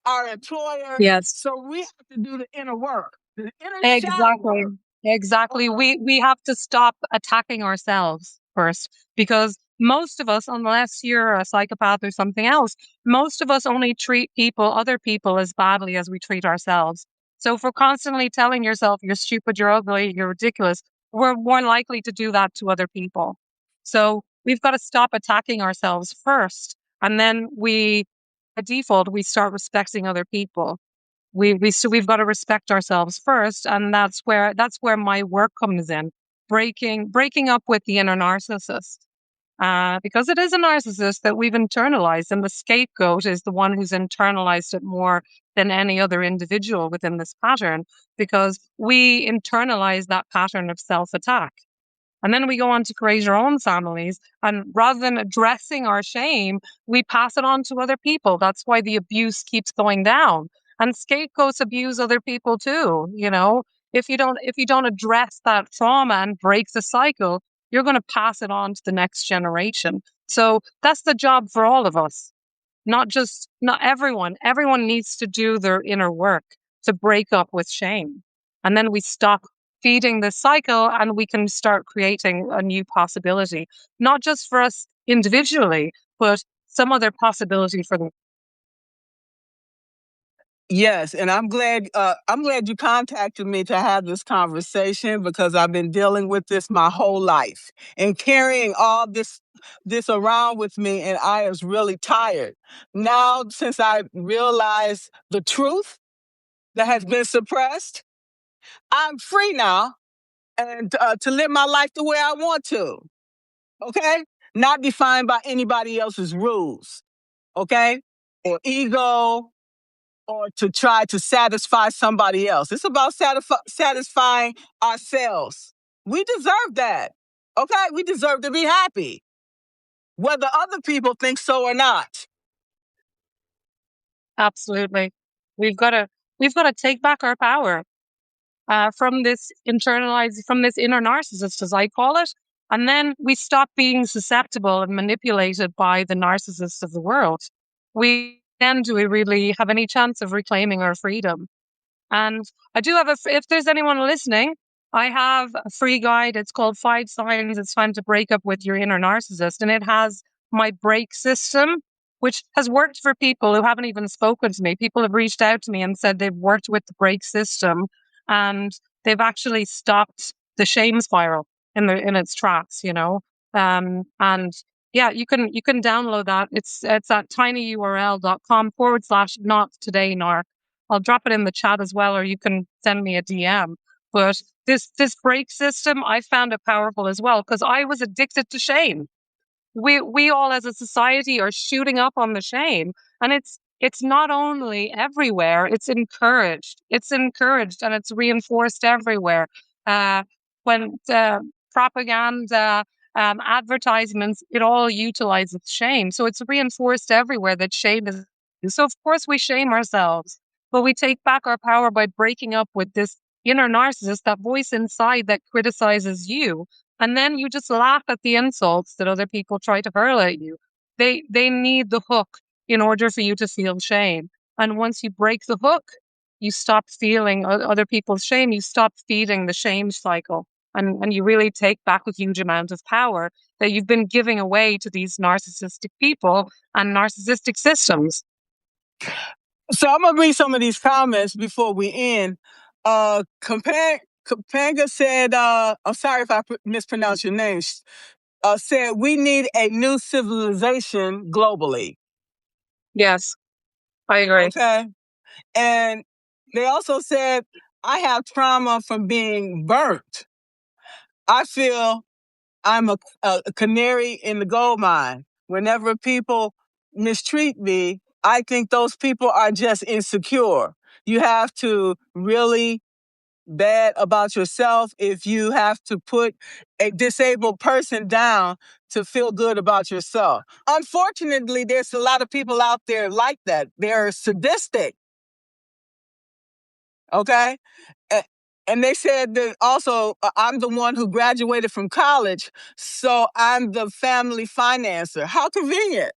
our employer. Yes. So we have to do the inner work, the inner shadow Exactly. work. Exactly. We have to stop attacking ourselves first, because most of us, unless you're a psychopath or something else, most of us only treat other people as badly as we treat ourselves. So if we're constantly telling yourself you're stupid, you're ugly, you're ridiculous, we're more likely to do that to other people. So we've got to stop attacking ourselves first, and then by default, we start respecting other people. So we've got to respect ourselves first, and that's where my work comes in, breaking up with the inner narcissist, because it is a narcissist that we've internalized, and the scapegoat is the one who's internalized it more than any other individual within this pattern, because we internalize that pattern of self-attack. And then we go on to create our own families. And rather than addressing our shame, we pass it on to other people. That's why the abuse keeps going down. And scapegoats abuse other people too. If you don't address that trauma and break the cycle, you're going to pass it on to the next generation. So that's the job for all of us. Not everyone. Everyone needs to do their inner work to break up with shame. And then we stop feeding the cycle, and we can start creating a new possibility, not just for us individually, but some other possibility for the. Yes, and I'm glad you contacted me to have this conversation, because I've been dealing with this my whole life and carrying all this around with me, and I was really tired. Now, since I realized the truth that has been suppressed, I'm free now, and to live my life the way I want to. Okay, not defined by anybody else's rules. Okay, or ego, or to try to satisfy somebody else. It's about satisfying ourselves. We deserve that. Okay? We deserve to be happy, whether other people think so or not. Absolutely. We've got to take back our power, from this inner narcissist, as I call it. And then we stop being susceptible and manipulated by the narcissists of the world. Do we really have any chance of reclaiming our freedom? And I do have if there's anyone listening, I have a free guide. It's called 5 Signs It's Time to Break Up with Your Inner Narcissist. And it has my break system, which has worked for people who haven't even spoken to me. People have reached out to me and said they've worked with the break system, and they've actually stopped the shame spiral in its tracks. And yeah, you can download that. It's at tinyurl.com/not today narc. I'll drop it in the chat as well, or you can send me a DM. But this break system, I found it powerful as well, because I was addicted to shame. We all as a society are shooting up on the shame, and it's not only everywhere, it's encouraged and it's reinforced everywhere. When propaganda, advertisements, it all utilizes shame, so it's reinforced everywhere that shame is. So of course we shame ourselves, but we take back our power by breaking up with this inner narcissist, that voice inside that criticizes you, and then you just laugh at the insults that other people try to hurl at you. They need the hook in order for you to feel shame. And once you break the hook, you stop feeling other people's shame. You stop feeding the shame cycle. And you really take back a huge amount of power that you've been giving away to these narcissistic people and narcissistic systems. So I'm gonna read some of these comments before we end. Companga said, I'm sorry if I mispronounced your name. Said we need a new civilization globally. Yes, I agree. Okay, and they also said I have trauma from being burnt. I feel I'm a canary in the gold mine. Whenever people mistreat me, I think those people are just insecure. You have to really bad about yourself if you have to put a disabled person down to feel good about yourself. Unfortunately, there's a lot of people out there like that. They're sadistic. Okay? And they said that also, I'm the one who graduated from college, so I'm the family financer. How convenient.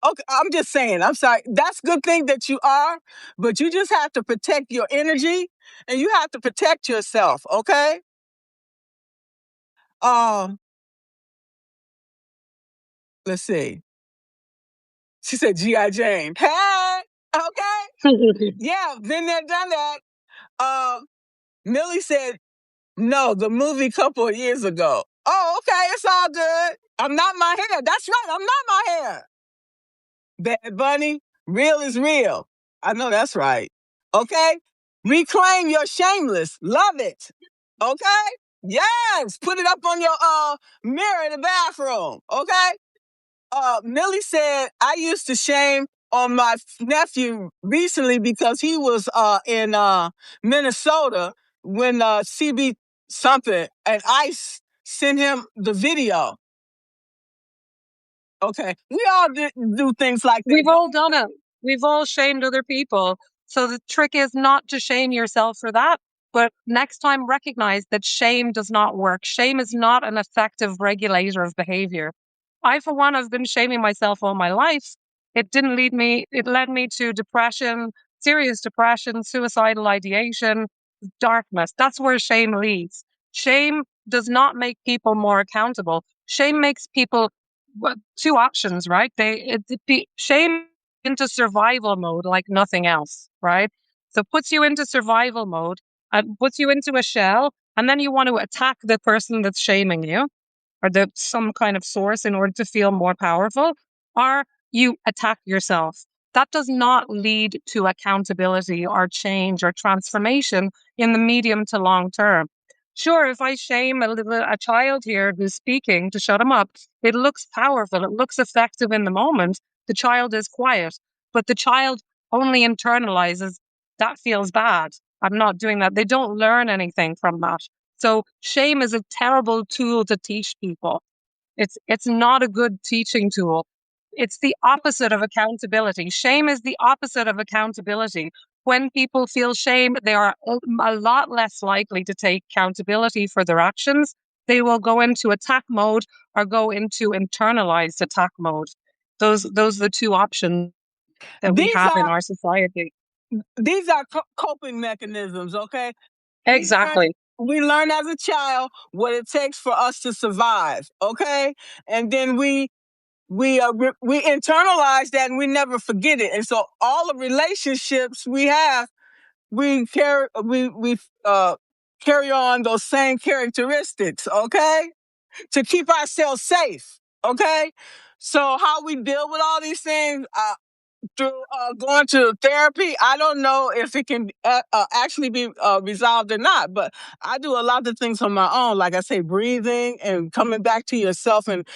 Okay, I'm just saying, I'm sorry. That's a good thing that you are, but you just have to protect your energy and you have to protect yourself, okay? Um, let's see. She said G.I. Jane. Hey, okay. Yeah, been there, done that. Millie said, no, the movie couple of years ago. Oh, okay, it's all good. I'm not my hair. That's right, I'm not my hair. Bad Bunny, real is real. I know that's right. Okay? Reclaim your shameless. Love it. Okay? Yes. Put it up on your mirror in the bathroom. Okay? Millie said, I used to shame on my nephew recently because he was in Minnesota when CB something and ICE sent him the video. Okay. We all do things like that. We've all done it. We've all shamed other people. So the trick is not to shame yourself for that, but next time recognize that shame does not work. Shame is not an effective regulator of behavior. I, for one, have been shaming myself all my life. It led me to depression, serious depression, suicidal ideation, darkness. That's where shame leads. Shame does not make people more accountable. Shame makes people two options, right? Shame into survival mode like nothing else, right? So puts you into survival mode and puts you into a shell, and then you want to attack the person that's shaming you or some kind of source in order to feel more powerful, or you attack yourself. That does not lead to accountability or change or transformation in the medium to long term. Sure, if I shame a child here who's speaking to shut him up, it looks powerful, it looks effective in the moment. The child is quiet, but the child only internalizes that feels bad. I'm not doing that. They don't learn anything from that. So shame is a terrible tool to teach people. It's not a good teaching tool. It's the opposite of accountability. Shame is the opposite of accountability. When people feel shame, they are a lot less likely to take accountability for their actions. They will go into attack mode or go into internalized attack mode. Those are the two options that we have in our society. These are coping mechanisms, okay? Exactly. We learn as a child what it takes for us to survive, okay? And then we internalize that and we never forget it. And so all the relationships we have, we carry on those same characteristics, okay? To keep ourselves safe, okay? So how we deal with all these things, through going to therapy, I don't know if it can actually be resolved or not, but I do a lot of things on my own. Like I say, breathing and coming back to yourself and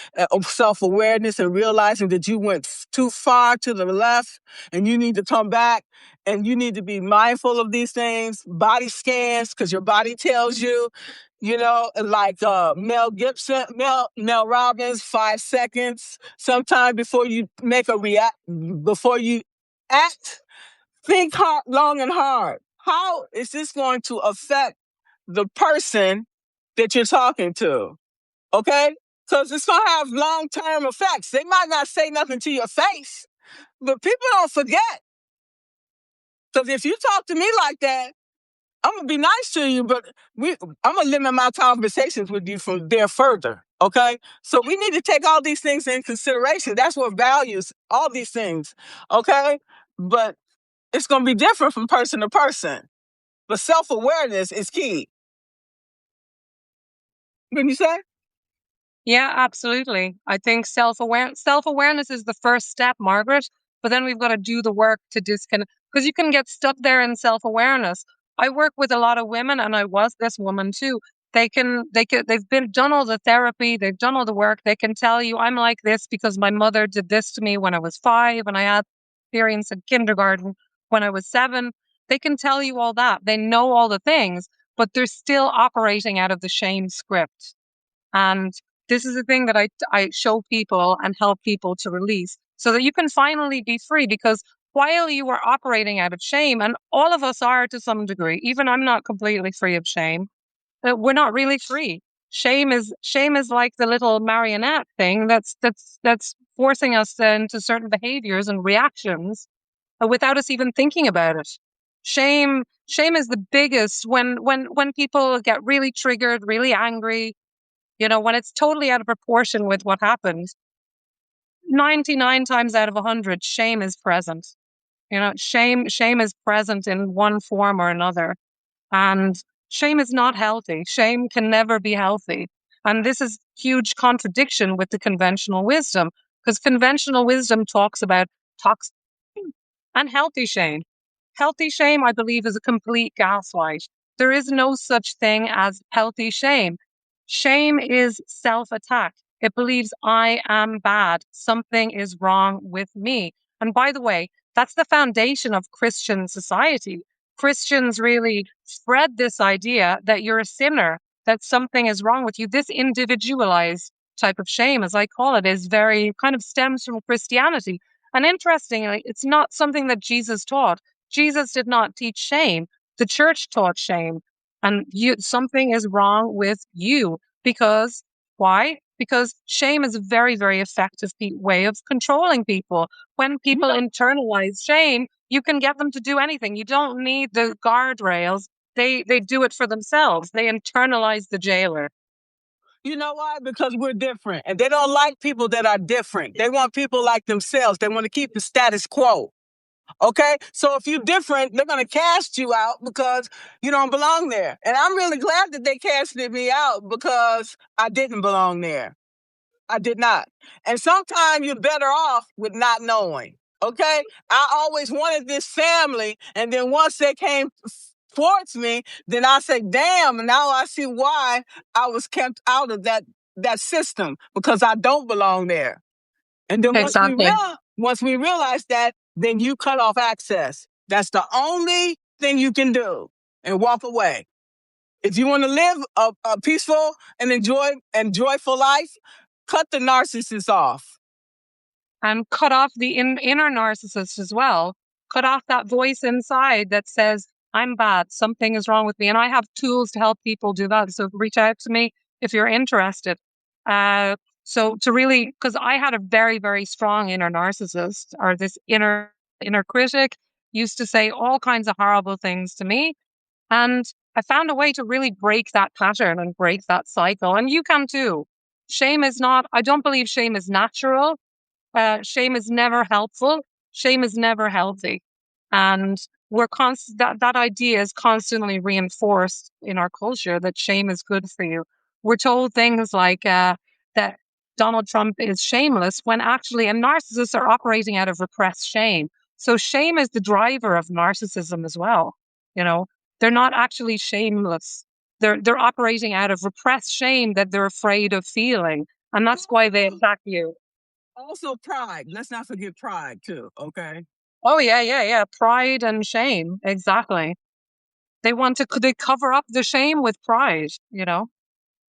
self-awareness and realizing that you went too far to the left and you need to come back and you need to be mindful of these things. Body scans, because your body tells you, like Mel Robbins, 5 seconds. Sometime before you before you act, think hard, long and hard. How is this going to affect the person that you're talking to? Okay? Because it's going to have long-term effects. They might not say nothing to your face, but people don't forget. Because if you talk to me like that, I'm gonna be nice to you, but I'm gonna limit my conversations with you from there further. Okay, so we need to take all these things in consideration. That's what values all these things. Okay, but it's gonna be different from person to person. But self-awareness is key. What you say? Yeah, absolutely. I think self-awareness is the first step, Margaret, but then we've got to do the work to disconnect because you can get stuck there in self-awareness. I work with a lot of women and I was this woman too. They've been done all the therapy, they've done all the work. They can tell you I'm like this because my mother did this to me when I was 5 and I had experience in kindergarten when I was 7. They can tell you all that. They know all the things, but they're still operating out of the shame script. And this is the thing that I show people and help people to release so that you can finally be free. Because while you are operating out of shame, and all of us are to some degree, even I'm not completely free of shame, but we're not really free. Shame is like the little marionette thing that's forcing us into certain behaviors and reactions without us even thinking about it. Shame is the biggest when people get really triggered, really angry, when it's totally out of proportion with what happened. 99 times out of 100, shame is present. Shame is present in one form or another. And shame is not healthy. Shame can never be healthy. And this is huge contradiction with the conventional wisdom, because conventional wisdom talks about toxic and healthy shame. Healthy shame, I believe, is a complete gaslight. There is no such thing as healthy shame. Shame is self-attack. It believes I am bad. Something is wrong with me. And by the way, that's the foundation of Christian society. Christians really spread this idea that you're a sinner, that something is wrong with you. This individualized type of shame, as I call it, is very kind of stems from Christianity. And interestingly, it's not something that Jesus taught. Jesus did not teach shame. The church taught shame. And something is wrong with you because why? Because shame is a very, very effective way of controlling people. When people internalize shame, you can get them to do anything. You don't need the guardrails. They do it for themselves. They internalize the jailer. You know why? Because we're different. And they don't like people that are different. They want people like themselves. They want to keep the status quo. Okay? So if you're different, they're going to cast you out because you don't belong there. And I'm really glad that they casted me out because I didn't belong there. I did not. And sometimes you're better off with not knowing. Okay? I always wanted this family. And then once they came towards me, then I said, damn, now I see why I was kept out of that system because I don't belong there. And then Exactly. once we realize that, then you cut off access. That's the only thing you can do and walk away. If you want to live a peaceful and joyful life, cut the narcissist off. And cut off the inner narcissist as well. Cut off that voice inside that says, I'm bad. Something is wrong with me. And I have tools to help people do that. So reach out to me if you're interested. So to really, because I had a very, very strong inner narcissist, or this inner critic used to say all kinds of horrible things to me. And I found a way to really break that pattern and break that cycle. And you can too. I don't believe shame is natural. Shame is never helpful. Shame is never healthy. And that idea is constantly reinforced in our culture that shame is good for you. We're told things like that Donald Trump is shameless when actually, and narcissists are operating out of repressed shame. So shame is the driver of narcissism as well. You know, they're not actually shameless. They're operating out of repressed shame that they're afraid of feeling. And that's why they attack you. Also pride. Let's not forget pride too, okay? Oh, yeah. Pride and shame. Exactly. They cover up the shame with pride.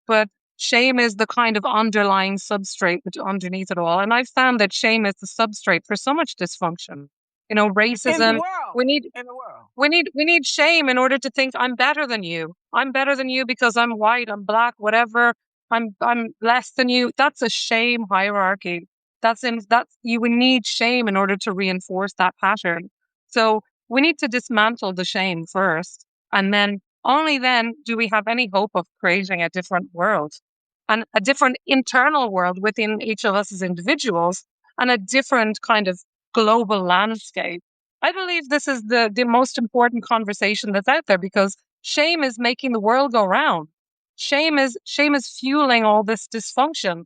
But shame is the kind of underlying substrate underneath it all. And I've found that shame is the substrate for so much dysfunction. In the Racism. world. We need In the world. we need shame in order to think I'm better than you. I'm better than you because I'm white, I'm black, whatever. I'm less than you. That's a shame hierarchy. We need shame in order to reinforce that pattern. So we need to dismantle the shame first, and then only then do we have any hope of creating a different world, and a different internal world within each of us as individuals, and a different kind of global landscape. I believe this is the most important conversation that's out there, because shame is making the world go round. Shame is fueling all this dysfunction.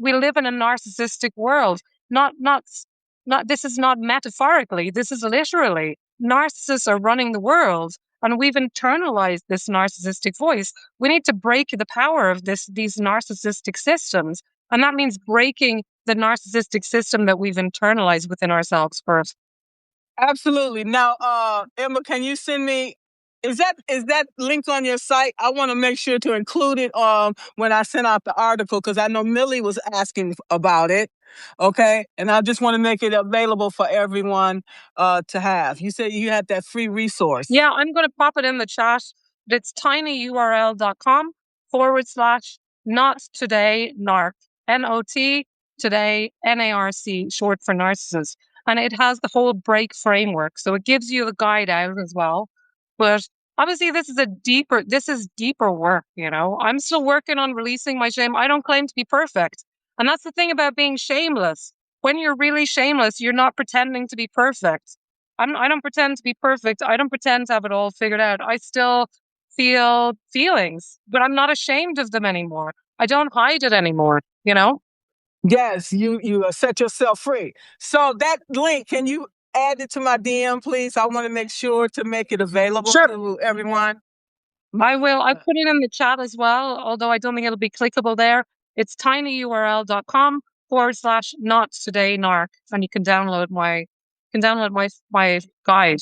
We live in a narcissistic world. Not this is not metaphorically, this is literally. Narcissists are running the world, and we've internalized this narcissistic voice. We need to break the power of these narcissistic systems, and that means breaking the narcissistic system that we've internalized within ourselves first. Absolutely. Now, Emma, can you send me? Is that link on your site? I want to make sure to include it when I send out the article because I know Millie was asking about it. Okay, and I just want to make it available for everyone to have. You said you had that free resource. Yeah, I'm going to pop it in the chat. It's tinyurl.com/not today narc, NOT today NARC, short for narcissist. And it has the whole break framework. So it gives you the guide out as well. But obviously this is deeper work, you know. I'm still working on releasing my shame. I don't claim to be perfect. And that's the thing about being shameless. When you're really shameless, you're not pretending to be perfect. I don't pretend to be perfect. I don't pretend to have it all figured out. I still feel feelings, but I'm not ashamed of them anymore. I don't hide it anymore, you know? Yes, you set yourself free. So that link, can you add it to my DM, please? I want to make sure to make it available Sure. to everyone. I will. I put it in the chat as well, although I don't think it'll be clickable there. It's tinyurl.com/not today narc, and you can download my guide.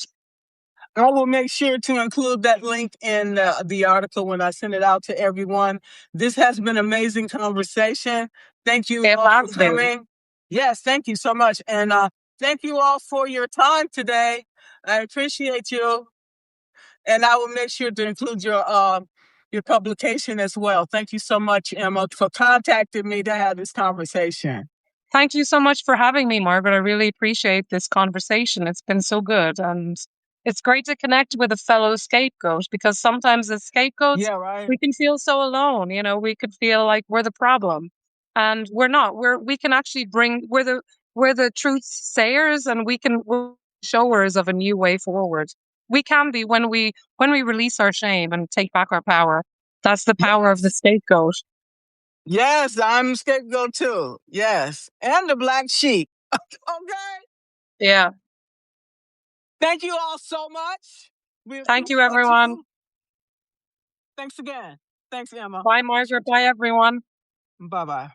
I will make sure to include that link in the article when I send it out to everyone. This has been an amazing conversation. Thank you It all has for been. coming. Yes, thank you so much. And thank you all for your time today. I appreciate you. And I will make sure to include your publication as well. Thank you so much, Emma, for contacting me to have this conversation. Thank you so much for having me, Margaret. I really appreciate this conversation. It's been so good. And it's great to connect with a fellow scapegoat because sometimes as scapegoats, Yeah, right. we can feel so alone. You know, we could feel like we're the problem. And we're not. We can actually we're the truth sayers and we're showers of a new way forward. We can be when we release our shame and take back our power. That's the power of the Yes. scapegoat. Yes, I'm scapegoat too. Yes. And the black sheep. Okay. Yeah. Thank you all so much. We Thank you, appreciate everyone. you. Thanks again. Thanks, Emma. Bye, Margaret. Bye, everyone. Bye bye.